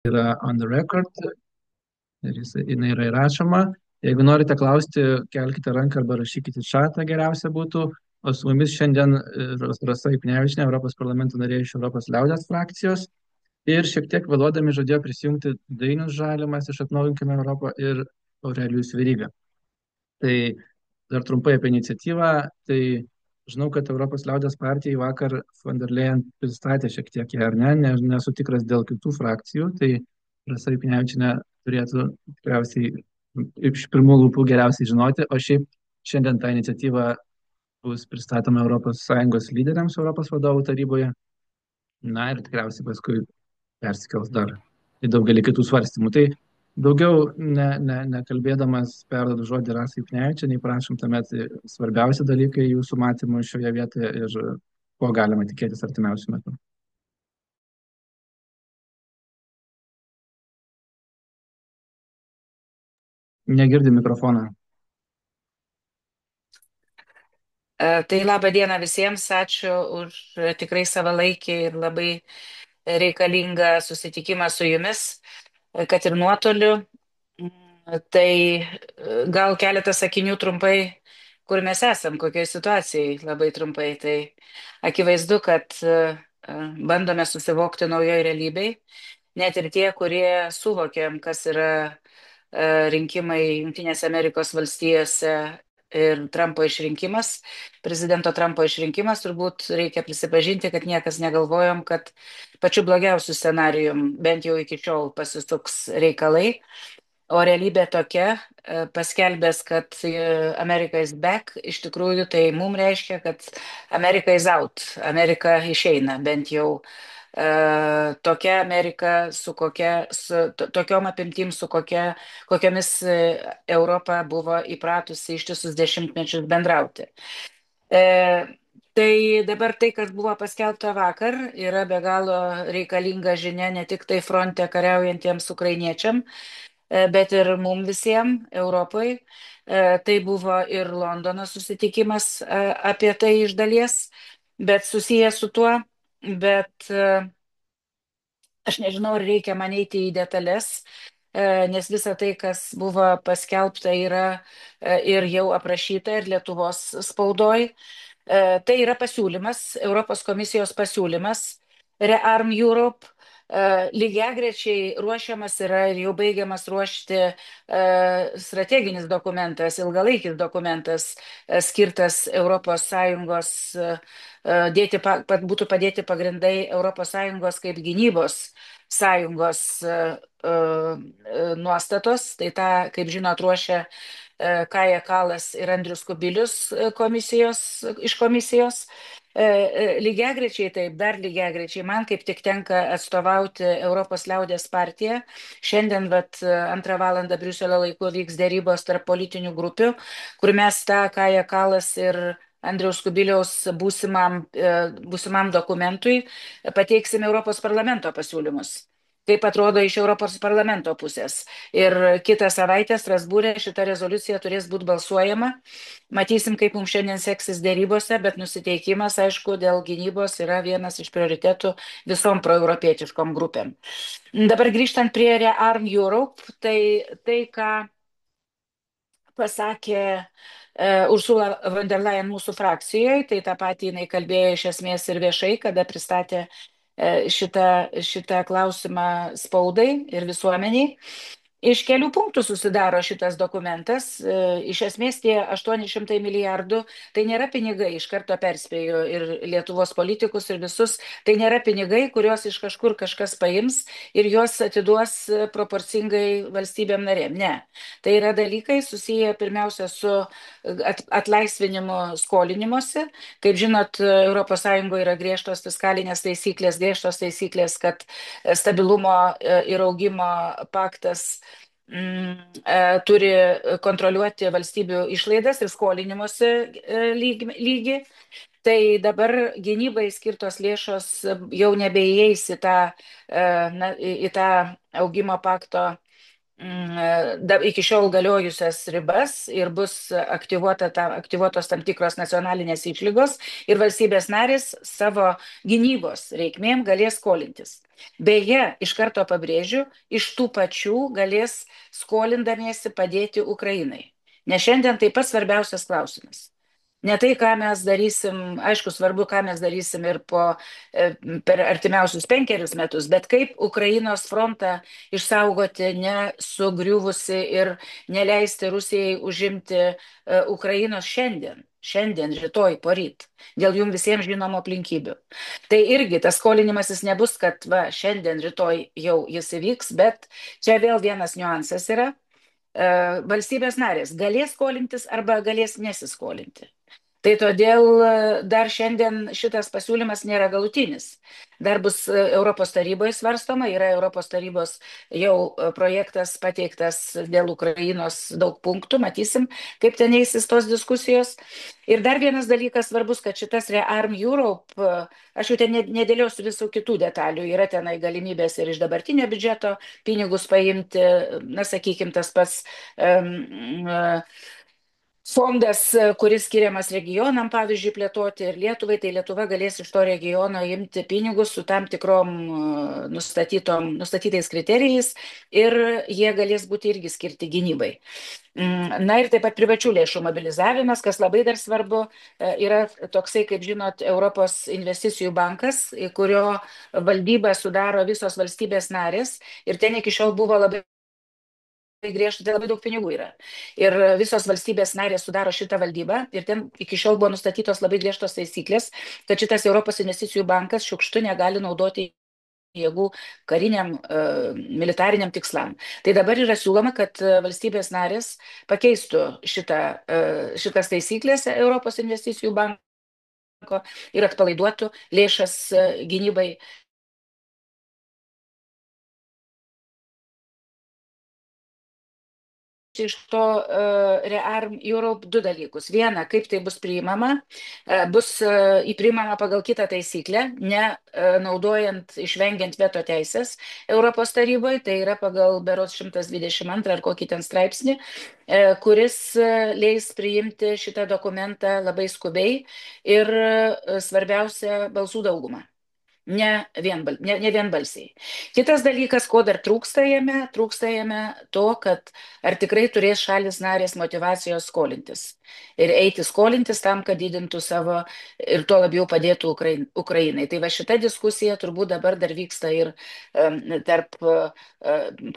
yra on the record ir jinai yra įrašoma. Jeigu norite klausti, kelkite ranką arba rašykite čatą, geriausia būtų. O su mumis šiandien Rasa Juknevičienė, Europos parlamento narė iš Europos liaudės frakcijos. Ir šiek tiek vėluodami žadėjo prisijungti Dainius Žalimas iš Atnaujinkime Europą ir Aurelijus Veryga. Tai dar trumpai apie iniciatyvą. Tai žinau, kad Europos liaudės partijai vakar von der Leyen pristatė šiek tiek ją, ar ne, nesu tikras dėl kitų frakcijų. Tai Rasa Juknevičienė turėtų tikriausiai iš pirmų lūpų geriausiai žinoti, o šiaip šiandien ta iniciatyva bus pristatoma ES lyderiams Europos vadovų taryboje. Na ir tikriausiai paskui persikels dar į daugelį kitų svarstymų. Tai daugiau nekalbėdamas perdodu žodį Rasai Juknevičienei, prašom tuomet svarbiausi dalykai jūsų matymų šioje vietoje ir ko galima tikėtis artimiausiu metu. Negirdi mikrofoną. Tai laba diena visiems, ačiū už tikrai savalaikį ir labai reikalingą susitikimą su jumis, kad ir nuotoliu. Tai gal keletą sakinių trumpai, kur mes esam, kokioje situacijai labai trumpai. Tai akivaizdu, kad bandome susivokti naujoje realybėje. Net ir tie, kurie suvokėm, kas yra rinkimai Junktinėse Amerikos valstijose ir Trumpo išrinkimas, prezidento Trumpo išrinkimas, turbūt reikia prisipažinti, kad niekas negalvojom, kad pačiu blogiausiu scenarijum bent jau iki šiol pasisuks reikalai. O realybė tokia, paskelbęs, kad America is back, iš tikrųjų tai mums reiškia, kad America is out, Amerika išeina, bent jau tokia Amerika, tokiom apimtim, kokiomis Europa buvo įpratusi ištisus dešimtmečius bendrauti. Tai dabar tai, kas buvo paskelbta vakar, yra be galo reikalinga žinia ne tik tai fronte kariaujantiems ukrainiečiam, bet ir mums visiems Europai. Tai buvo ir Londono susitikimas apie tai iš dalies, bet susijęs su tuo, bet aš nežinau, ar reikia man eiti į detalės, nes visa tai, kas buvo paskelbta, yra ir jau aprašyta ir Lietuvos spaudoj. Tai yra pasiūlymas, Europos komisijos pasiūlymas, Rearm Europe. Lygiagrečiai ruošiamas yra ir jau baigiamas ruošti strateginis dokumentas, ilgalaikis dokumentas skirtas ES, būtų padėti pagrindai ES kaip gynybos sąjungos nuostatos. Tai tą, kaip žinot, ruošia Kaja Kalas ir Andrius Kubilius iš komisijos. Lygiagrečiai, taip, dar lygiagrečiai, man kaip tik tenka atstovauti Europos liaudės partiją. Šiandien, 2 valandą Briuselio laiku vyks dėrybos tarp politinių grupių, kur mes tą Kaja Kalas ir Andriaus Kubiliaus būsimam dokumentui pateiksime Europos parlamento pasiūlymus. Kaip atrodo iš Europos parlamento pusės. Ir kitą savaitę Strasbūrė šita rezoliucija turės būti balsuojama. Matysim, kaip mums šiandien seksis dėrybose, bet nusiteikimas, aišku, dėl gynybos yra vienas iš prioritetų visom proeuropietiškom grupėm. Dabar grįžtant prie Rearm Europe, tai ką pasakė Ursula von der Leyen mūsų frakcijoje, tai tą patį jinai kalbėjo iš esmės ir viešai, kada pristatė šitą klausimą spaudai ir visuomeniai. Iš kelių punktų susidaro šitas dokumentas. Iš esmės tie 800 milijardų, tai nėra pinigai, iš karto perspėju ir Lietuvos politikus ir visus, tai nėra pinigai, kuriuos iš kažkur kažkas paims ir juos atiduos proporcingai valstybėm narėm. Ne. Tai yra dalykai susiję pirmiausia su atlaisvinimu skolinimuose. Kaip žinot, ES yra griežtos fiskalinės taisyklės, kad stabilumo ir augimo paktas turi kontroliuoti valstybių išlaidas ir skolinimuose lygį. Tai dabar gynybai skirtos lėšos jau nebeįeis į tą augimo pakto iki šiol galiojusias ribas ir bus aktyvuotos tam tikros nacionalinės išlygos ir valstybės narės savo gynybos reikmėm galės skolintis. Beje, iš karto pabrėžiu, iš tų pačių galės skolindamiesi padėti Ukrainai. Nes šiandien taip pat svarbiausias klausimas. Ne tai, ką mes darysim, aišku, svarbu, ką mes darysim ir per artimiausius 5 metus, bet kaip Ukrainos frontą išsaugoti nesugriuvusi ir neleisti Rusijai užimti Ukrainos šiandien, rytoj, poryt, dėl jums visiems žinomų aplinkybių. Tai irgi tas skolinimasis nebus, kad va, šiandien, rytoj jau jis įvyks, bet čia vėl vienas niuansas yra. Valstybės narės galės skolintis arba galės nesiskolinti. Tai todėl dar šiandien šitas pasiūlymas nėra galutinis. Dar bus Europos taryboje svarstoma, yra Europos tarybos jau projektas pateiktas dėl Ukrainos daug punktų, matysim, kaip ten eisis tos diskusijos. Ir dar vienas dalykas svarbus, kad šitas Rearm Europe, aš jau ten nedėliosiu visų kitų detalių, yra tenai galimybės ir iš dabartinio biudžeto pinigus paimti, na, sakykime, tas pats fondas, kuris skiriamas regionam, pavyzdžiui, plėtoti ir Lietuvai, tai Lietuva galės iš to regiono imti pinigus su tam tikrom nustatytais kriterijais ir jie galės būti irgi skirti gynybai. Na ir taip pat privačių lėšų mobilizavimas, kas labai dar svarbu, yra toksai, kaip žinot, Europos investicijų bankas, kurio valdybą sudaro visos valstybės narės ir ten iki šiol buvo labai griežtai, tai labai daug pinigų yra. Ir visos valstybės narės sudaro šitą valdybą ir ten iki šiol buvo nustatytos labai griežtos taisyklės, kad šitas Europos investicijų bankas šiukštu negali naudoti jėgų kariniam, militariniam tikslam. Tai dabar yra siūloma, kad valstybės narės pakeistų šitas taisyklės Europos investicijų banko ir atpalaiduotų lėšas gynybai. Iš to Rearm Europe du dalykus. Viena, kaip tai bus priimama, bus įpriimama pagal kitą taisyklę, ne naudojant, išvengiant veto teisės Europos taryboje, tai yra pagal berods 122 ar kokį ten straipsnį, kuris leis priimti šitą dokumentą labai skubiai ir svarbiausia balsų daugumą. Ne vienbalsiai. Kitas dalykas, ko dar trūksta jame to, kad ar tikrai turės šalis narės motivacijos skolintis. Ir eiti skolintis tam, kad didintų savo ir tuo labiau padėtų Ukrainai. Tai va šita diskusija turbūt dabar dar vyksta ir tarp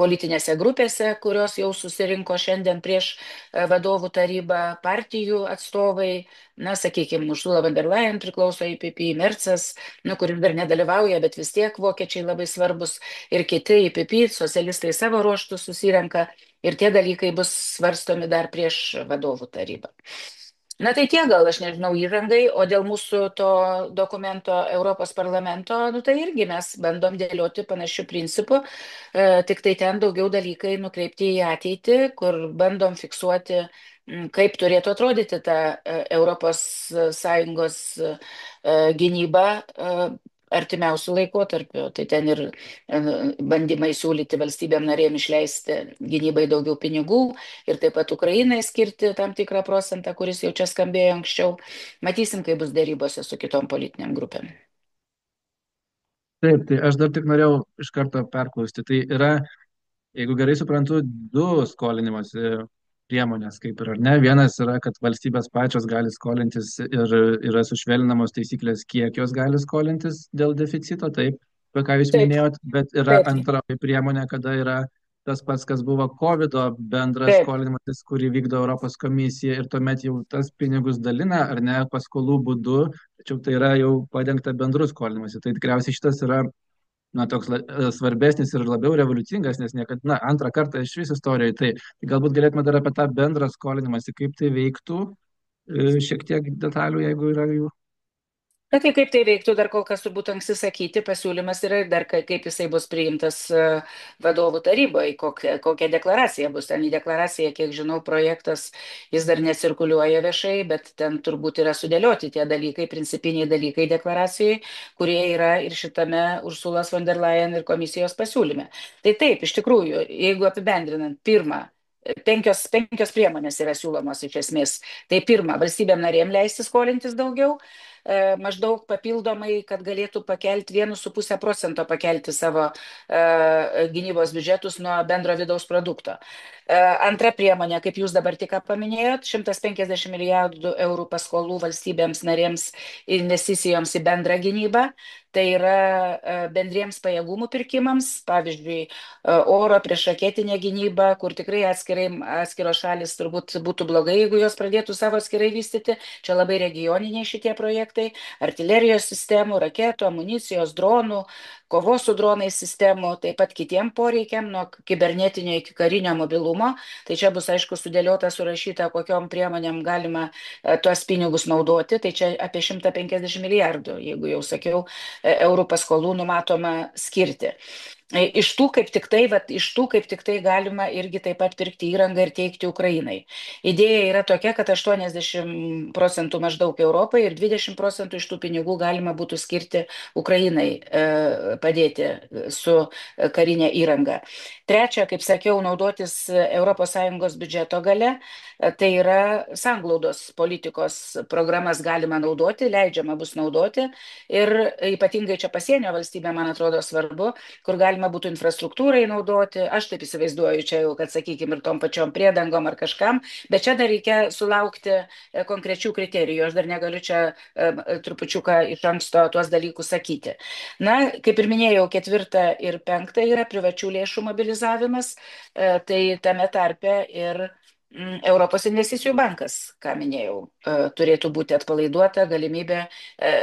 politinėse grupėse, kurios jau susirinko šiandien prieš vadovų tarybą, partijų atstovai, na, sakykime, Ursula von der Leyen priklauso IPP, Mercas, kuris dar nedalyvauja, bet vis tiek vokiečiai labai svarbus ir kiti IPP, socialistai savo ruoštų susirenka ir tie dalykai bus svarstomi dar prieš vadovų tarybą. Na tai tiek gal, aš nežinau, įžangai, o dėl mūsų to dokumento Europos parlamento, tai irgi mes bandom dėlioti panašių principų, tik tai ten daugiau dalykai nukreipti į ateitį, kur bandom fiksuoti, kaip turėtų atrodyti ta Europos Sąjungos gynyba artimiausių laikotarpių. Tai ten ir bandymai siūlyti valstybėm narėm išleisti gynybai daugiau pinigų ir taip pat Ukrainai skirti tam tikrą procentą, kuris jau čia skambėjo anksčiau. Matysim, kaip bus dėrybose su kitom politiniam grupėm. Taip, tai aš dar tik norėjau iš karto perklausti. Tai yra, jeigu gerai suprantu, du skolinimosi priemonės, kaip ir ar ne. Vienas yra, kad valstybės pačios gali skolintis ir yra sušvelninamos taisyklės, kiek jos gali skolintis dėl deficito, taip, apie ką jūs Taip, minėjot, bet yra taip, antroji priemonė, kada yra tas pats, kas buvo COVID bendras taip. skolinimasis, kurį vykdo Europos komisija ir tuomet jau tas pinigus dalina, ar ne, paskolų būdu, tačiau tai yra jau padengta bendru skolinimuose. Tai tikriausiai šitas yra toks svarbesnis ir labiau revoliucingas, nes niekada, antrą kartą iš vis istorijoje. Tai galbūt galėtume dar apie tą bendrą skolinimąsi, kaip tai veiktų, šiek tiek detalių, jeigu yra jų. Bet tai kaip tai veiktų, dar kol kas turbūt anksti sakyti, pasiūlymas yra ir dar kaip jisai bus priimtas vadovų taryboje, kokia deklaracija bus. Ten į deklaraciją, kiek žinau, projektas jis dar necirkuliuoja viešai, bet ten turbūt yra sudėlioti tie dalykai, principiniai dalykai deklaracijai, kurie yra ir šitame Ursulos von der Leyen ir komisijos pasiūlyme. Tai taip, iš tikrųjų, jeigu apibendrinant, pirmą. Penkios priemonės yra siūlomos iš esmės. Tai pirma, valstybėm narėm leisti skolintis daugiau, maždaug papildomai, kad galėtų pakelti 1,5% pakelti savo gynybos biudžetus nuo bendro vidaus produkto. Antra priemonė, kaip jūs dabar tik paminėjot, 150 milijardų eurų paskolų valstybėms narėms investicijoms į bendrą gynybą. Tai yra bendriems pajėgumų pirkimams, pavyzdžiui, oro priešraketinė gynyba, kur tikrai atskiros šalis turbūt būtų blogai, jeigu jos pradėtų savo atskirai vystyti. Čia labai regioniniai šitie projektai - artilerijos sistemų, raketų, amunicijos, dronų, kovos su dronais sistemų, taip pat kitiem poreikiam, nuo kibernetinio iki karinio mobilumo. Tai čia bus aišku sudėliota, surašyta, kokiom priemonėm galima tuos pinigus naudoti. Tai čia apie 150 milijardų, jeigu jau sakiau, eurų paskolų numatoma skirti. Iš tų kaip tik tai galima irgi taip pat pirkti įrangą ir teikti Ukrainai. Idėja yra tokia, kad 80% maždaug Europai ir 20% iš tų pinigų galima būtų skirti Ukrainai padėti su karinė įranga. Trečia, kaip sakiau, naudotis ES biudžeto gale, tai yra sanglaudos politikos programas galima naudoti, leidžiama bus naudoti ir ypatingai čia pasienio valstybė, man atrodo, svarbu, kur galima būtų infrastruktūrai naudoti. Aš taip įsivaizduoju, čia jau, kad sakykime, ir tom pačiom priedangom ar kažkam, bet čia dar reikia sulaukti konkrečių kriterijų. Aš dar negaliu čia trupučiuką iš anksto tuos dalykus sakyti. Na, kaip ir minėjau, 4 ir 5 yra privačių lėšų mobilizavimas, tai tame tarpe ir Europos investicijų bankas, ką minėjau, turėtų būti atpalaiduota galimybė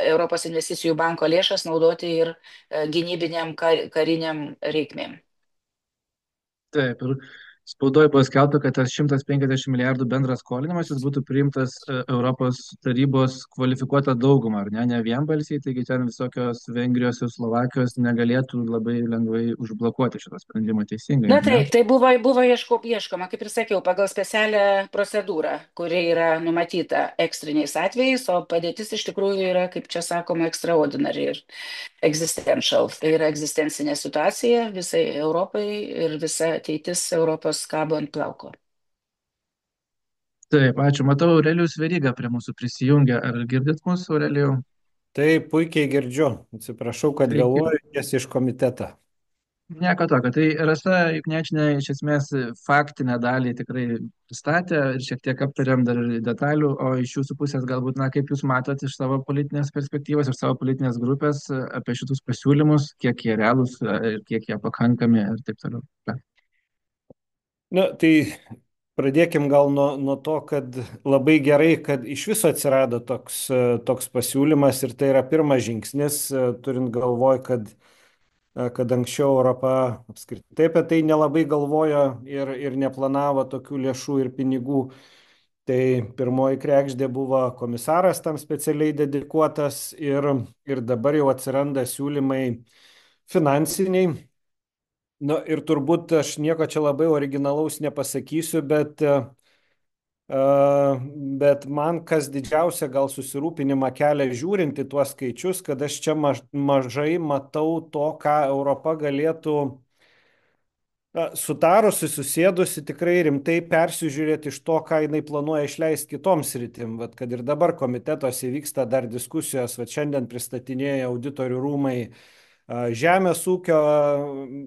Europos investicijų banko lėšas naudoti ir gynybiniam kariniam reikmėm. Taip, ir spaudoje buvo skelbta, kad tas 150 milijardų bendras skolinimasis būtų priimtas Europos tarybos kvalifikuota dauguma, ar ne, ne vienbalsiai, taigi ten visokios Vengrijos ir Slovakijos negalėtų labai lengvai užblokuoti šitą sprendimą teisingai, Na ar ne? taip, tai buvo ieškoma, kaip ir sakiau, pagal specialią procedūrą, kuri yra numatyta ekstriniais atvejais, o padėtis iš tikrųjų yra, kaip čia sakoma, extraordinary ir existential. Tai yra egzistencinė situacija visai Europai ir visa ateitis Europos kabo ant plauko. Taip, ačiū. Matau, Aurelijus Veryga prie mūsų prisijungia. Ar girdit mūsų, Aurelijau? Tai puikiai girdžiu. Atsiprašau, kad Sveiki. vėluoju tiesiai iš komiteto. Nieko tokio. Tai Rasa Juknečinė iš esmės faktinę dalį tikrai pristatė ir šiek tiek aptarėm dar ir detalių, o iš jūsų pusės galbūt, na, kaip jūs matot iš savo politinės perspektyvos, iš savo politinės grupės apie šitus pasiūlymus, kiek jie realūs ir kiek jie pakankami ir taip toliau. Na, tai pradėkim gal nuo to, kad labai gerai, kad iš viso atsirado toks pasiūlymas ir tai yra pirmas žingsnis, turint galvoj, kad anksčiau Europa apskritai apie tai nelabai galvojo ir neplanavo tokių lėšų ir pinigų. Tai pirmoji kregždė buvo komisaras tam specialiai dedikuotas ir dabar jau atsiranda siūlymai finansiniai. Na ir turbūt aš nieko čia labai originalaus nepasakysiu, bet man kas didžiausia gal susirūpinimą kelia žiūrint į tuos skaičius, kad aš čia mažai matau to, ką Europa galėtų sutarusi, susėdusi tikrai rimtai persižiūrėti iš to, ką jinai planuoja išleisti kitoms sritim. Vat, kad ir dabar komitetuose vyksta dar diskusijos, vat šiandien pristatinėja auditorių rūmai žemės ūkio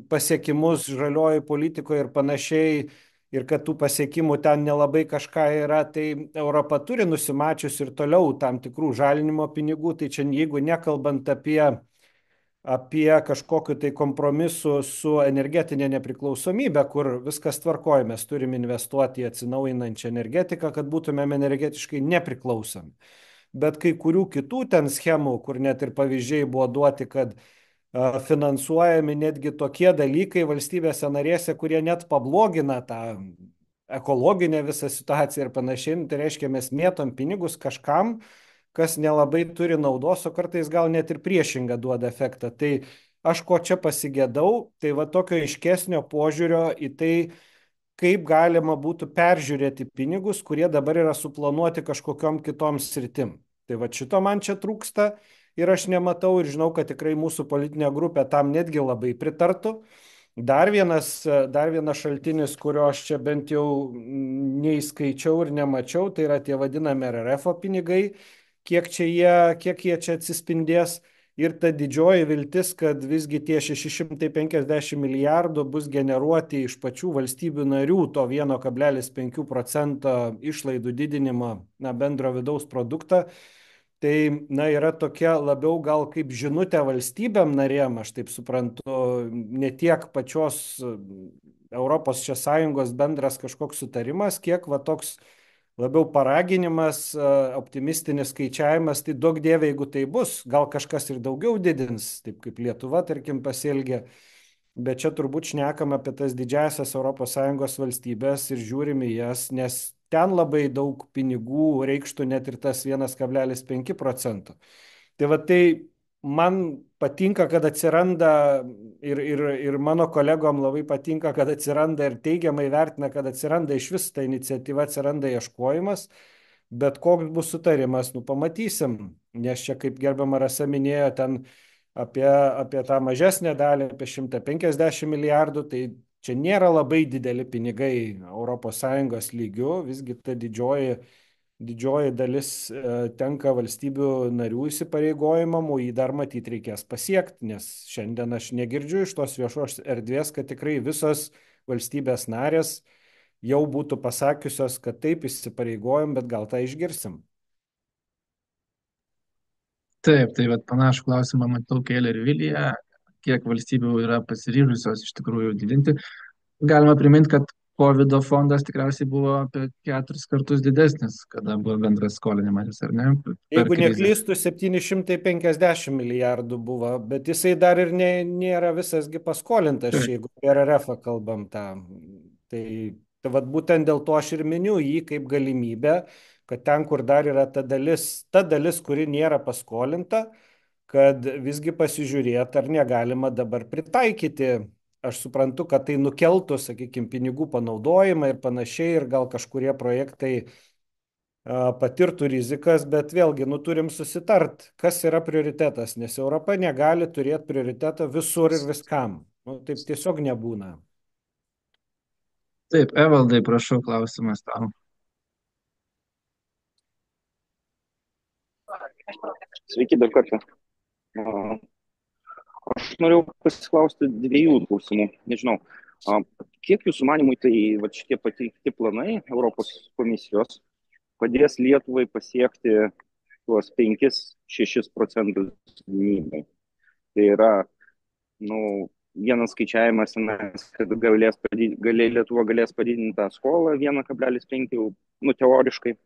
pasiekimus žalioji politikoje ir panašiai, ir kad tų pasiekimų ten nelabai kažką yra, tai Europa turi nusimačius ir toliau tam tikrų žalinimo pinigų, tai čia jeigu nekalbant apie kažkokiu tai kompromisu su energetinė nepriklausomybė, kur viskas tvarkoja, mes turim investuoti į atsinaujinančią energetiką, kad būtumėm energetiškai nepriklausomi. Bet kai kurių kitų ten schemų, kur net ir pavyzdžiai buvo duoti, kad finansuojami netgi tokie dalykai valstybėse narėse, kurie net pablogina tą ekologinę visą situaciją ir panašiai. Tai reiškia, mes mėtom pinigus kažkam, kas nelabai turi naudos, o kartais gal net ir priešingą duoda efektą. Tai aš ko čia pasigėdau, tai va tokio aiškesnio požiūrio į tai, kaip galima būtų peržiūrėti pinigus, kurie dabar yra suplanuoti kažkokiom kitom sritim. Tai va šito man čia trūksta ir aš nematau ir žinau, kad tikrai mūsų politinė grupė tam netgi labai pritartų. Dar vienas šaltinis, kurio aš čia bent jau neįskaičiau ir nemačiau, tai yra tie vadinami RRF pinigai, kiek jie čia atsispindės. Ir ta didžioji viltis, kad visgi tie 650 milijardų bus generuoti iš pačių valstybių narių to 1,5% išlaidų didinimo bendro vidaus produktą. Tai yra tokia labiau gal kaip žinutė valstybėm narėm, aš taip suprantu, ne tiek pačios Europos čia sąjungos bendras kažkoks sutarimas, kiek va toks labiau paraginimas, optimistinis skaičiavimas, tai daug dievė, jeigu tai bus, gal kažkas ir daugiau didins, taip kaip Lietuva, tarkim, pasielgė, bet čia turbūt šnekam apie tas didžiasias ES valstybės ir žiūrim į jas, nes ten labai daug pinigų reikštų net ir tas 1,5%. Tai va tai man patinka, kad atsiranda ir mano kolegom labai patinka, kad atsiranda ir teigiamai vertina, kad atsiranda iš vis ta iniciatyva, atsiranda ieškojimas, bet koks bus sutarimas, pamatysim, nes čia, kaip gerbiama Rasa minėjo, ten apie tą mažesnę dalį, apie 150 milijardų, tai čia nėra labai dideli pinigai ES lygių, visgi ta didžioji dalis tenka valstybių narių įsipareigojimam, o jį dar matyti reikės pasiekti, nes šiandien aš negirdžiu iš tos viešos erdvės, kad tikrai visos valstybės narės jau būtų pasakiusios, kad taip įsipareigojom, bet gal tą išgirsim. Taip, tai vat panašų klausimą matau kėlė ir Vilija, kiek valstybių yra pasiryžusios iš tikrųjų didinti. Galima priminti, kad COVID fondas tikriausiai buvo apie 4 kartus didesnis, kada buvo bendras skolinimas, ar ne? Per Jeigu krizę. neklystu, 750 milijardų buvo, bet jisai dar ir nėra visasgi paskolintas, čia, jeigu apie RRF kalbam tą. Tai vat būtent dėl to aš ir miniu jį kaip galimybę, kad ten, kur dar yra ta dalis, kuri nėra paskolinta, kad visgi pasižiūrėti, ar negalima dabar pritaikyti. Aš suprantu, kad tai nukeltų, sakykime, pinigų panaudojimą ir panašiai, ir gal kažkurie projektai patirtų rizikas, bet vėlgi, turim susitart, kas yra prioritetas, nes Europa negali turėti prioritetą visur ir viskam. Taip tiesiog nebūna. Taip, Evaldai, prašau, klausimas tau. Sveiki dar kartą. Aš norėjau pasiklausti 2 klausimų. Nežinau, kiek jūsų manimui tai šitie pateikti planai Europos komisijos padės Lietuvai pasiekti tuos 5-6% gynybai. Tai yra, vienas skaičiavimas, kad Lietuva galės padidinti tą skolą 1,5, teoriškai,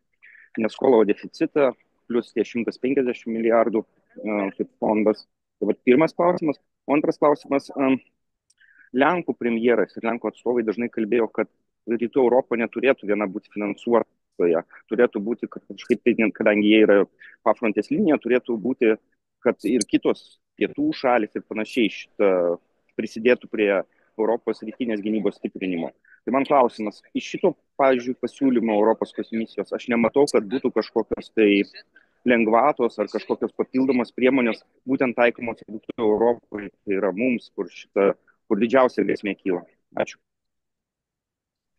ne skolą, o deficitą, plus tie 150 milijardų kaip fondas. Tai pirmas klausimas. O antras klausimas, Lenkų premjeras ir Lenkų atstovai dažnai kalbėjo, kad Rytų Europa neturėtų viena būti finansuotoja, turėtų būti, kad kažkaip, kadangi jie yra pafrontės linija, turėtų būti, kad ir kitos pietų šalis ir panašiai prisidėtų prie Europos rytinės gynybos stiprinimo. Tai man klausimas, iš šito, pavyzdžiui, pasiūlymo Europos komisijos aš nematau, kad būtų kažkokios tai lengvatos ar kažkokios papildomos priemonės būtent taikomos Rytų Europai, tai yra mums, kur didžiausia grėsmė kyla. Ačiū.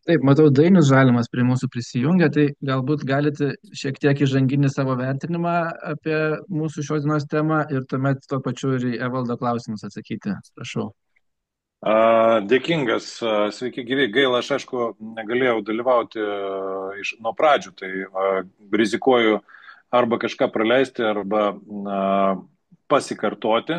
Taip, matau, Dainius Žalimas prie mūsų prisijungia, tai galbūt galite šiek tiek įžanginį savo vertinimą apie mūsų šios dienos temą ir tuomet tuo pačiu ir į Evaldo klausimus atsakyti. Prašau. Dėkingas, sveiki gyvi. Gaila, aš aišku negalėjau dalyvauti nuo pradžių, tai rizikuoju arba kažką praleisti, arba pasikartoti.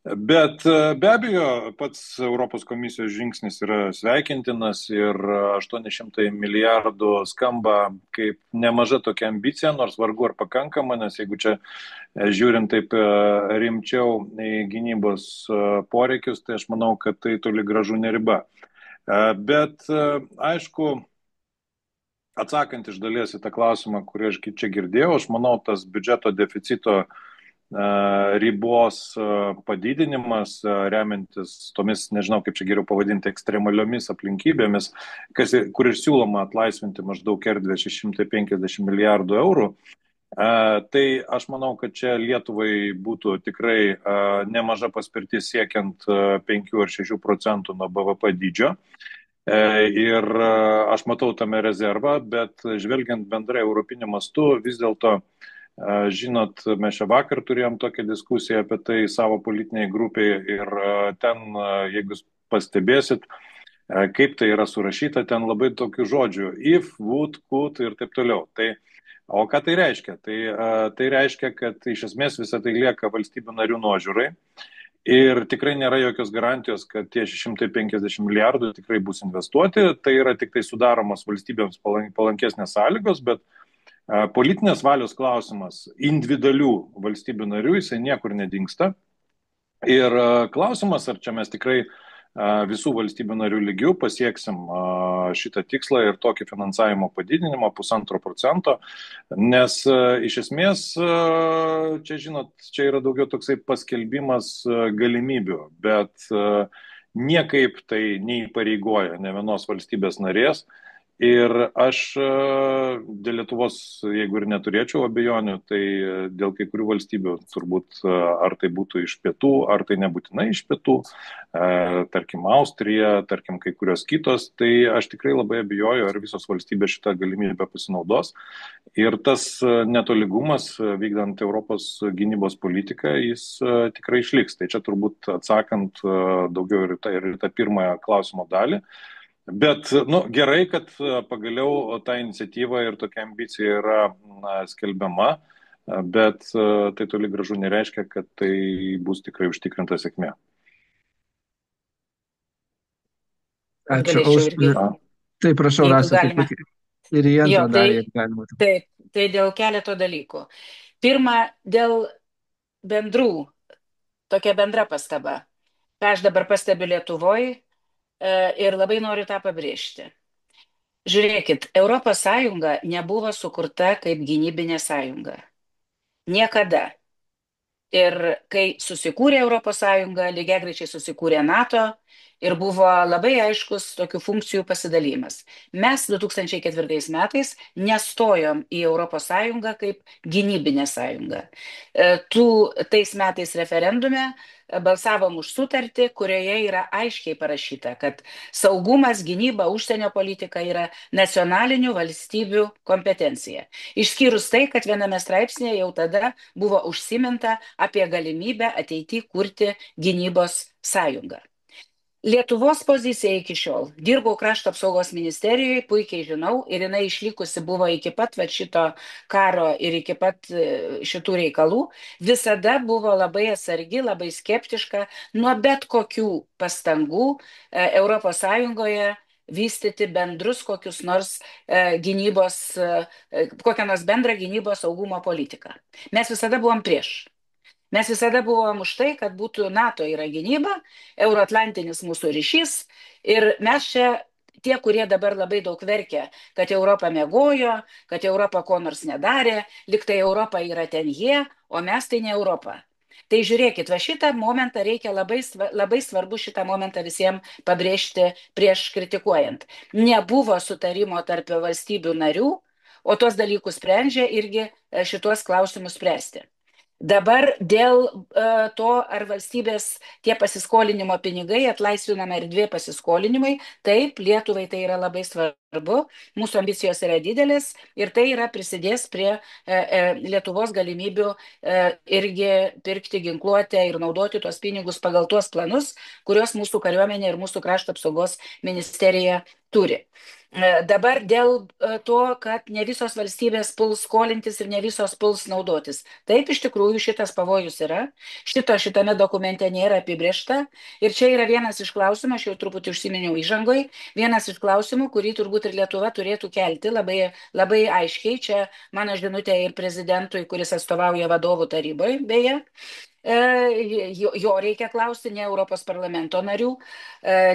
Bet be abejo, pats Europos komisijos žingsnis yra sveikintinas ir 800 milijardų skamba kaip nemaža tokia ambicija, nors vargu ar pakankama, nes jeigu čia žiūrint taip rimčiau į gynybos poreikius, tai aš manau, kad tai toli gražu ne riba. Bet aišku, atsakant iš dalies į tą klausimą, kurį aš čia girdėjau, aš manau, tas biudžeto deficito ribos padidinimas, remiantis tomis, nežinau kaip čia geriau pavadinti, ekstremaliomis aplinkybėmis, kur ir siūloma atlaisvinti maždaug erdvę 650 milijardų eurų. Tai aš manau, kad čia Lietuvai būtų tikrai nemaža paspirtis siekiant 5 ar 6 procentų nuo BVP dydžio. Ir aš matau tame rezervą, bet žvelgiant bendrai europiniu mastu, vis dėlto, žinot, mes čia vakar turėjom tokią diskusiją apie tai savo politiniai grupiai ir ten, jeigu pastebėsit, kaip tai yra surašyta, ten labai tokių žodžių if, would, could ir taip toliau. O ką tai reiškia? Tai reiškia, kad iš esmės visą tai lieka valstybių narių nuožiūrai. Ir tikrai nėra jokios garantijos, kad tie 650 milijardų tikrai bus investuoti. Tai yra tik tai sudaromos valstybėms palankesnės sąlygos, bet politinės valios klausimas individualių valstybių narių, jisai niekur nedingsta. Ir klausimas, ar čia mes tikrai visų valstybių narių lygių pasieksim šitą tikslą ir tokį finansavimo padidinimą 1,5%, nes iš esmės čia, žinot, čia yra daugiau toksai paskelbimas galimybių, bet niekaip tai neįpareigoja ne vienos valstybės narės. Ir aš dėl Lietuvos, jeigu ir neturėčiau abejonių, tai dėl kai kurių valstybių, turbūt ar tai būtų iš pietų, ar tai nebūtinai iš pietų, tarkim Austrija, tarkim kai kurios kitos, tai aš tikrai labai abejoju, ar visos valstybės šitą galimybę pasinaudos. Ir tas netoligumas vykdant Europos gynybos politiką, jis tikrai išliks. Tai čia turbūt atsakant daugiau ir tą pirmąją klausimo dalį. Bet gerai, kad pagaliau ta iniciatyva ir tokia ambicija yra skelbiama, bet tai toli gražu nereiškia, kad tai bus tikrai užtikrinta sėkmė. Ačiū. Tai prašau, Rasa, ir į antrą dalį galima. Tai dėl keleto dalykų. Pirma, dėl bendrų, tokia bendra pastaba. Ką aš dabar pastebiu Lietuvoje, ir labai noriu tą pabrėžti. Žiūrėkit, Europos Sąjunga nebuvo sukurta kaip gynybinė sąjunga. Niekada. Ir kai susikūrė Europos Sąjunga, lygiagrečiai susikūrė NATO ir buvo labai aiškus tokių funkcijų pasidalymas. Mes 2004 metais nestojom į Europos Sąjungą kaip gynybinė sąjunga. Tais metais referendume balsavom už sutartį, kurioje yra aiškiai parašyta, kad saugumas, gynyba, užsienio politika yra nacionalinių valstybių kompetencija. Išskyrus tai, kad viename straipsnėje jau tada buvo užsiminta apie galimybę ateityje kurti gynybos sąjungą. Lietuvos pozicija iki šiol. Dirbau krašto apsaugos ministerijoje, puikiai žinau, ir jinai išlikusi buvo iki pat šito karo ir iki pat šitų reikalų. Visada buvo labai atsargi, labai skeptiška nuo bet kokių pastangų Europos Sąjungoje vystyti bendrus kokius nors gynybos, kokią nors bendrą gynybos saugumo politiką. Mes visada buvom prieš. Mes visada buvom už tai, kad būtų NATO yra gynyba, euroatlantinis mūsų ryšys ir mes čia, tie, kurie dabar labai daug verkia, kad Europa miegojo, kad Europa ko nors nedarė, liktai Europa yra ten jie, o mes tai ne Europa. Tai žiūrėkit, va šitą momentą reikia labai svarbu šitą momentą visiems pabrėžti prieš kritikuojant. Nebuvo sutarimo tarp valstybių narių, o tuos dalykus sprendžia irgi šitos klausimus spręsti. Dabar dėl to, ar valstybės tie pasiskolinimo pinigai, atlaisvinama erdvė pasiskolinimui, taip, Lietuvai tai yra labai svarbu, mūsų ambicijos yra didelės ir tai yra prisidės prie Lietuvos galimybių irgi pirkti ginkluotę ir naudoti tuos pinigus pagal tuos planus, kuriuos mūsų kariuomenė ir mūsų krašto apsaugos ministerija turi. Dabar dėl to, kad ne visos valstybės puls skolintis ir ne visos puls naudotis. Taip, iš tikrųjų, šitas pavojus yra. Šitame dokumente nėra apibrėžta. Ir čia yra vienas iš klausimų, aš jau truputį užsiminiau įžangoj, vienas iš klausimų, kurį turbūt ir Lietuva turėtų kelti labai, labai aiškiai. Čia mano žinutė ir prezidentui, kuris atstovauja vadovų taryboje, beje. jo reikia klausti, ne Europos parlamento narių,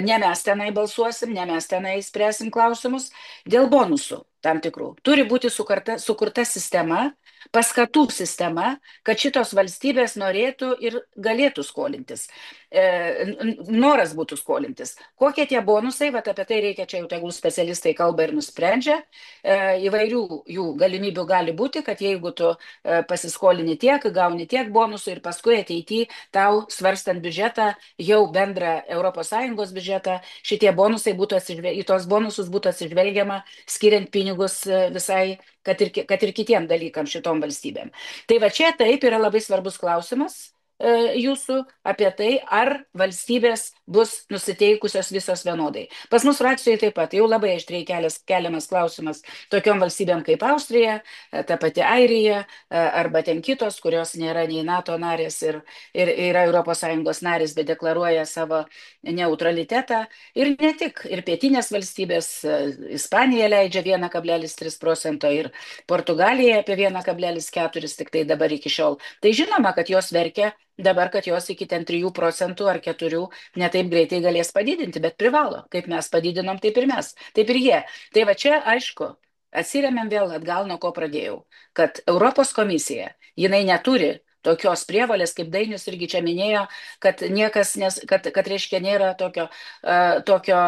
ne mes tenai balsuosim, ne mes tenai spręsim klausimus dėl bonusų tam tikrų. Turi būti sukurta sistema, paskatų sistema, kad šitos valstybės norėtų ir galėtų skolintis. Noras būtų skolintis. Kokie tie bonusai, bet apie tai reikia, čia jau tegul specialistai kalba ir nusprendžia. Įvairių jų galimybių gali būti, kad jeigu tu pasiskolini tiek, gauni tiek bonusų ir paskui ateityje tau svarstant biudžetą, jau bendrą ES biudžetą, šitie bonusai būtų į tos bonusus būtų atsižvelgiama, skiriant pinigus visai, kad ir kitiem dalykam šitom valstybėm. Tai va čia taip yra labai svarbus klausimas jūsų apie tai, ar valstybės bus nusiteikusios visos vienodai. Pas mus frakcijoje taip pat jau labai aštriai keliamas klausimas tokiom valstybėm kaip Austrija, ta pati Airija, arba ten kitos, kurios nėra nei NATO narės ir yra ES narės, bet deklaruoja savo neutralitetą. Ir ne tik, ir pietinės valstybės, Ispanija leidžia 1,3% ir Portugalija apie 1,4 tik tai dabar iki šiol. Tai žinoma, kad jos verkia dabar, kad jos iki ten 3% ar 4% netaip greitai galės padidinti, bet privalo. Kaip mes padidinom, taip ir mes, taip ir jie. Tai va čia, aišku, atsiremiam vėl atgal, nuo ko pradėjau, kad Europos komisija, jinai neturi tokios prievalės, kaip Dainius irgi čia minėjo, kad niekas, kad reiškia, nėra tokio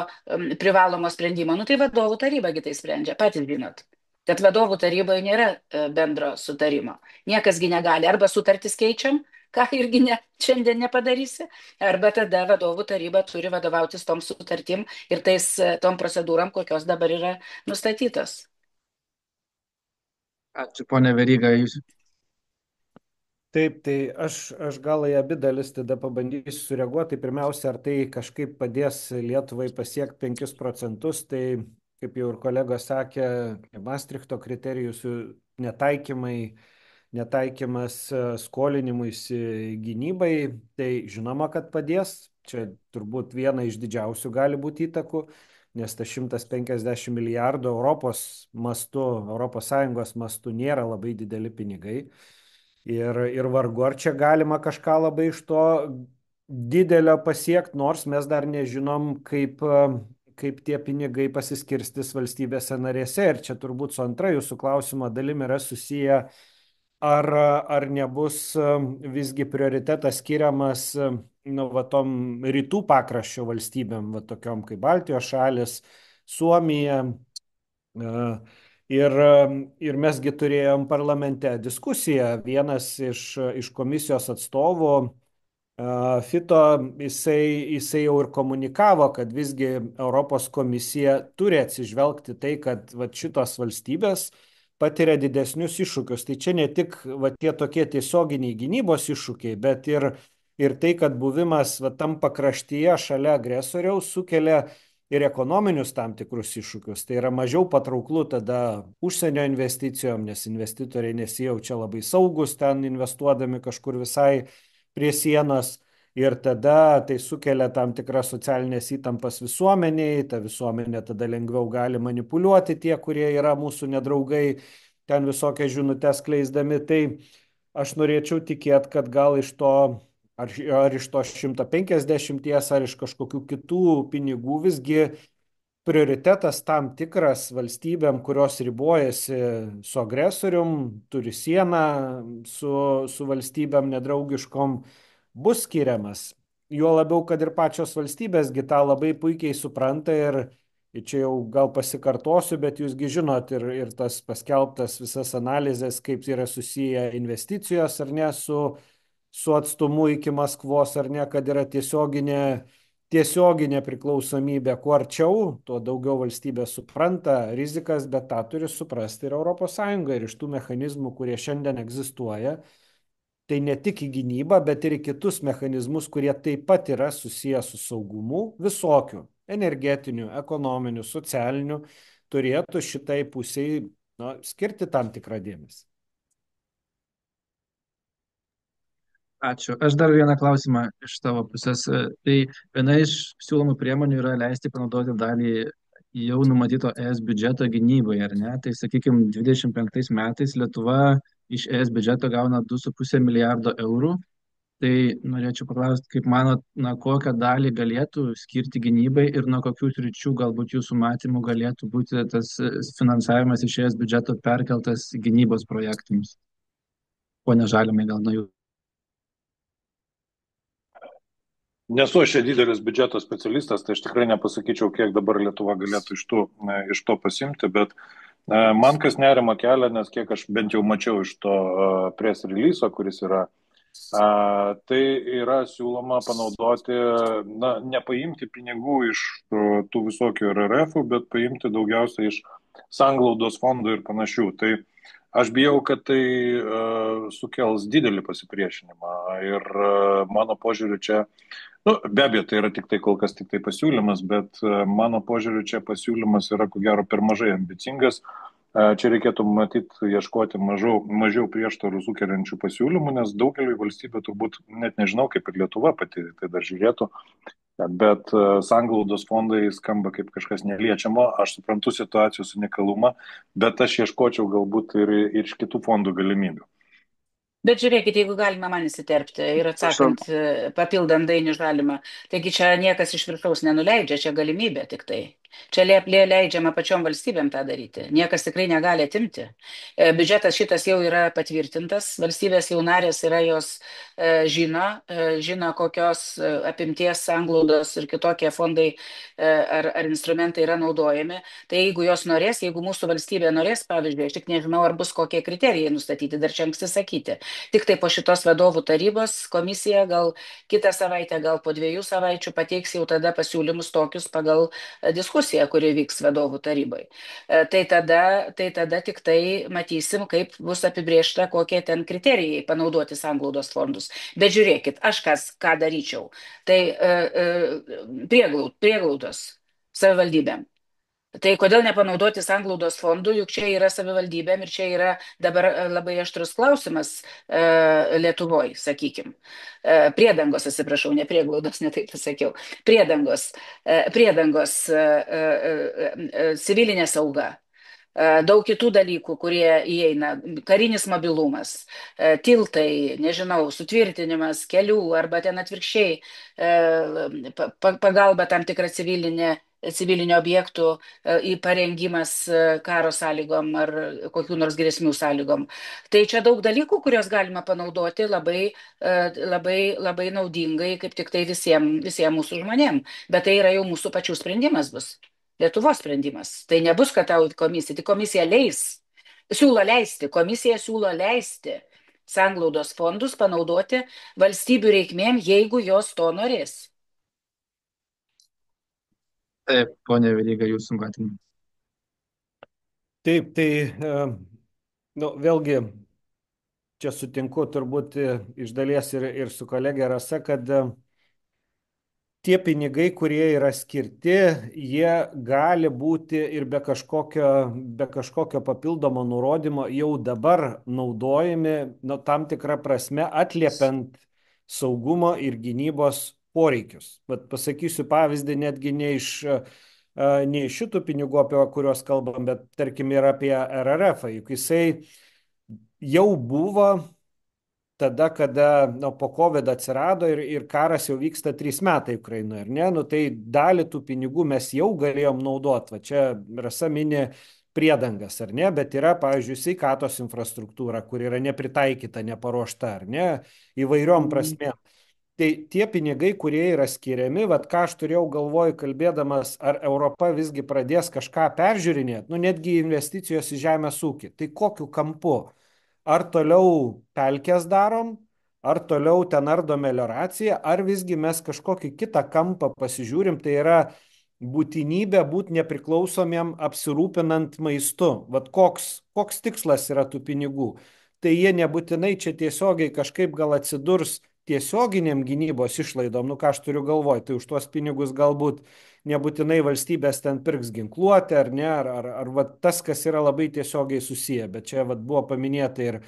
privalomo sprendimo. Nu tai vadovų tarybagi tai sprendžia, patys žinot. Kad vadovų taryboje nėra bendro sutarimo. Niekasgi negali. Arba sutartis keičiam, ką irgi šiandien nepadarysi, arba tada vadovų taryba turi vadovautis tom sutartim ir tom procedūram, kokios dabar yra nustatytos. Ačiū, ponia Veryga. Taip, tai aš gal į abi dalis tada pabandysiu sureaguoti. Pirmiausia, ar tai kažkaip padės Lietuvai pasiekti 5%, tai kaip jau ir kolegos sakė, Maastrichto kriterijus netaikymas skolinimuisi gynybai, tai žinoma, kad padės. Čia turbūt viena iš didžiausių gali būti įtakų, nes tas 150 milijardų Europos mastu, ES mastu nėra labai dideli pinigai. Ir vargu ar čia galima kažką labai iš to didelio pasiekti, nors mes dar nežinom, kaip tie pinigai pasiskirstys valstybėse narėse. Ir čia turbūt su antra jūsų klausimo dalim yra susiję, ar nebus visgi prioritetas skiriamas va tom rytų pakraščio valstybėm, va tokiom kaip Baltijos šalis, Suomija. Ir mesgi turėjom parlamente diskusiją. Vienas iš komisijos atstovų, Fito, jisai jau ir komunikavo, kad visgi Europos komisija turi atsižvelgti tai, kad va, šitos valstybės patiria didesnius iššūkius. Tai čia ne tik va, tie tokie tiesioginiai gynybos iššūkiai, bet ir tai, kad buvimas va, tam pakraštyje šalia agresoriaus sukelia ir ekonominius tam tikrus iššūkius. Tai yra mažiau patrauklu tada užsienio investicijom, nes investitoriai nesijaučia labai saugus ten investuodami kažkur visai prie sienos. Ir tada tai sukelia tam tikras socialinės įtampas visuomeniai, ta visuomenė tada lengviau gali manipuliuoti tie, kurie yra mūsų nedraugai, ten visokias žinutės kleisdami. Tai aš norėčiau tikėti, kad gal iš to, ar iš to 150, ar iš kažkokių kitų pinigų visgi prioritetas tam tikras valstybėm, kurios ribojasi su agresorium, turi sieną su valstybėm nedraugiškom, bus skiriamas. Juo labiau, kad ir pačios valstybėsgi tą labai puikiai supranta ir čia jau gal pasikartosiu, bet jūsgi žinot ir tas paskelbtas visas analizės, kaip yra susiję investicijos ar ne su atstumu iki Maskvos ar ne, kad yra tiesioginė priklausomybė. Kuo arčiau, tuo daugiau valstybė supranta rizikas, bet tą turi suprasti ir ES. Ir iš tų mechanizmų, kurie šiandien egzistuoja, tai ne tik į gynybą, bet ir į kitus mechanizmus, kurie taip pat yra susiję su saugumu, visokiu energetiniu, ekonominiu, socialiniu, turėtų šitai pusiai skirti tam tikrą dėmesį. Ačiū. Aš dar vieną klausimą iš tavo pusės. Tai viena iš siūlomų priemonių yra leisti panaudoti dalį jau numatyto ES biudžeto gynybai, ar ne? Tai sakykime, 25 metais Lietuva iš ES biudžeto gauna 2,5 milijardo eurų Tai norėčiau paklausti, kaip manot, kokią dalį galėtų skirti gynybai ir nuo kokių sričių galbūt jūsų matymų galėtų būti tas finansavimas išėjęs biudžeto perkeltas gynybos projektams? Pone Žalimai, gal nuo jų. Nesu aš čia didelis biudžeto specialistas, tai aš tikrai nepasakyčiau, kiek dabar Lietuva galėtų iš to pasimti, bet man kas nerima kelia, nes kiek aš bent jau mačiau iš to press releaso, kuris yra, tai yra siūloma panaudoti, nepaimti pinigų iš tų visokių RRF, bet paimti daugiausiai iš sanglaudos fondų ir panašių. Tai aš bijau, kad tai sukels didelį pasipriešinimą ir mano požiūriu čia, be abejo, tai yra kol kas tik tai pasiūlymas, bet mano požiūriu čia pasiūlymas yra ko gero per mažai ambicingas. Čia reikėtų ieškoti mažiau prieštarų sukeliančių pasiūlymų, nes daugeliu valstybių turbūt net nežinau, kaip ir Lietuva pati tai dar žiūrėtų, bet sanglaudos fondai skamba kaip kažkas neliečiamo. Aš suprantu situacijos unikalumą, bet aš ieškočiau galbūt ir iš kitų fondų galimybių. Bet žiūrėkit, jeigu galima man įsiterpti ir atsakant, papildant Dainių Žalimą, taigi čia niekas iš viršaus nenuleidžia, čia galimybė tik tai. Čia leidžiama pačiom valstybėm tą daryti. Niekas tikrai negali atimti. Biudžetas šitas jau yra patvirtintas, valstybės jau narės yra jos žino, kokios apimties sanglaudos ir kitokie fondai ar instrumentai yra naudojami. Tai jeigu jos norės, jeigu mūsų valstybė norės, pavyzdžiui, aš tik nežinau, ar bus kokie kriterijai nustatyti, dar čia anksti sakyti. Tik tai po šitos vadovų tarybos komisija gal kitą savaitę, gal po 2 savaičių pateiks jau tada pasiūlymus tokius pagal diskusiją, kuri vyks vadovų tarybai. Tai tada tik tai matysim, kaip bus apibriešta, kokie ten kriterijai panaudoti sanglaudos fondus. Bet žiūrėkit, aš ką daryčiau. Tai prieglaudos savivaldybėm. Tai kodėl nepanaudoti sanglaudos fondų, juk čia yra savivaldybėm ir čia yra dabar labai aštrus klausimas Lietuvoje, sakykim. Priedangos, atsiprašau, ne prieglaudos, ne taip pasakiau. Priedangos, civilinė sauga. Daug kitų dalykų, kurie įeina, karinis mobilumas, tiltai, nežinau, sutvirtinimas kelių arba ten atvirkščiai pagalba tam tikra civilinio objektų parengimas karo sąlygom ar kokių nors grėsmių sąlygom. Tai čia daug dalykų, kuriuos galima panaudoti labai naudingai, kaip tik tai visiems mūsų žmonėm. Bet tai yra jau mūsų pačių sprendimas bus. Lietuvos sprendimas. Tai nebus, kad tau komisija. Tai komisija komisija siūlo leisti sanglaudos fondus panaudoti valstybių reikmėm, jeigu jos to norės. Taip, ponė Veryga, jūsų matymai. Taip, tai vėlgi čia sutinku turbūt iš dalies ir su kolegė Rasa, kad tie pinigai, kurie yra skirti, jie gali būti ir be kažkokio papildomo nurodymo jau dabar naudojami, tam tikrą prasme atliepiant saugumo ir gynybos poreikius. Bet pasakysiu pavyzdį netgi ne iš šitų pinigų, apie kuriuos kalbam, bet tarkim ir apie RRF, juk jisai jau buvo tada, kada po COVID atsirado ir karas jau vyksta 3 metai Ukrainoje, ar ne? Tai dalį tų pinigų mes jau galėjom naudoti. Va čia Rasa mini priedangas, ar ne? Bet yra, pavyzdžiui, sveikatos infrastruktūra, kur yra nepritaikyta, neparuošta, ar ne? Įvairiom prasmėm. Tai tie pinigai, kurie yra skiriami, ką aš turėjau galvoj kalbėdamas, ar Europa visgi pradės kažką peržiūrinėti, netgi investicijos į žemės ūkį. Tai kokiu kampu? Ar toliau pelkės darom, ar toliau ten ardo melioraciją, ar visgi mes kažkokį kitą kampą pasižiūrim, tai yra būtinybė būti nepriklausomiem apsirūpinant maistu. Koks tikslas yra tų pinigų? Tai jie nebūtinai čia tiesiogiai kažkaip gal atsidurs tiesioginiam gynybos išlaidom, ką aš turiu galvoj, tai už tuos pinigus galbūt nebūtinai valstybės ten pirks ginkluotę, ar ne, ar tas, kas yra labai tiesiogiai susiję, bet čia buvo paminėta ir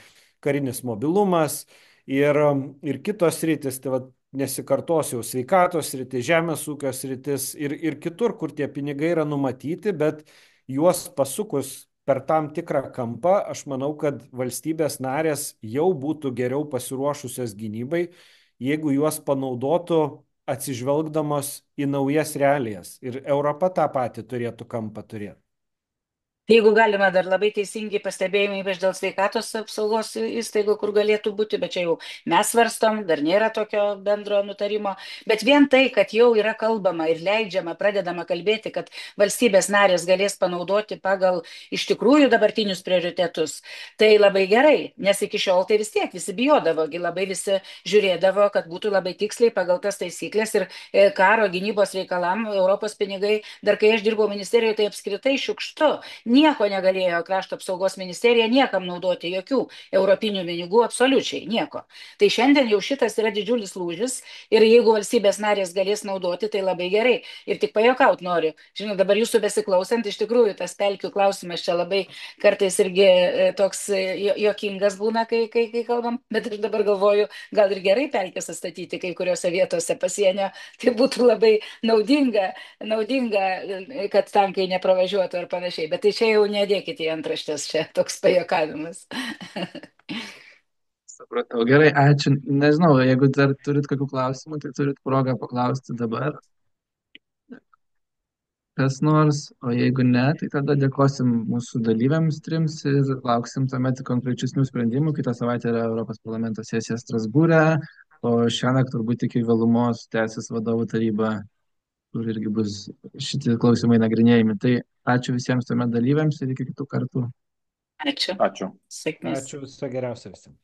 karinis mobilumas, ir kitos sritis, tai nesikartosiu, sveikatos sritis, žemės ūkio sritis ir kitur, kur tie pinigai yra numatyti, bet juos pasukus per tam tikrą kampą, aš manau, kad valstybės narės jau būtų geriau pasiruošusios gynybai, jeigu juos panaudotų atsižvelgdamos į naujas realijas. Ir Europa tą patį turėtų kampą turėti. Jeigu galima, dar labai teisingi pastebėjimai, ypač dėl sveikatos apsaugos įstaigų, kur galėtų būti, bet čia jau mes svarstom, dar nėra tokio bendro nutarimo. Bet vien tai, kad jau yra kalbama ir leidžiama, pradedama kalbėti, kad valstybės narės galės panaudoti pagal iš tikrųjų dabartinius prioritetus, tai labai gerai, nes iki šiol tai vis tiek visi bijodavo, labai visi žiūrėdavo, kad būtų labai tiksliai pagal tas taisyklės ir karo gynybos reikalam Europos pinigai, dar kai aš dirbau ministerijoje, tai apskritai šiukštu. Nieko negalėjo krašto apsaugos ministerija niekam naudoti, jokių europinių pinigų, absoliučiai nieko. Tai šiandien jau šitas yra didžiulis lūžis ir jeigu valstybės narės galės naudoti, tai labai gerai. Ir tik pajokaut noriu. Žinau, dabar jūsų besiklausant, iš tikrųjų tas pelkių klausimas čia labai kartais irgi toks jokingas būna, kai kalbam, bet aš dabar galvoju, gal ir gerai pelkės atstatyti kai kuriuose vietose pasienio, tai būtų labai naudinga, kad tankai nepravažiuotų ar panašiai. Bet tai čia jau nedėkite į antraštės, čia toks pajokavimas. Supratau, gerai, ačiū. Nežinau, jeigu dar turit kokių klausimų, tai turit progą paklausti dabar. Kas nors, o jeigu ne, tai tada dėkosim mūsų dalyviams trims ir lauksim tuomet konkrečių sprendimų. Kitą savaitę yra Europos parlamento sesija Strasbūre, o šiąnakt turbūt iki vėlumos tęsis vadovų taryba, kur irgi bus šitie klausimai nagrinėjami. Tai ačiū visiems tuomet dalyviams ir iki kitų kartų. Ačiū. Ačiū. Sėkmės. Ačiū, viso geriausio visiems.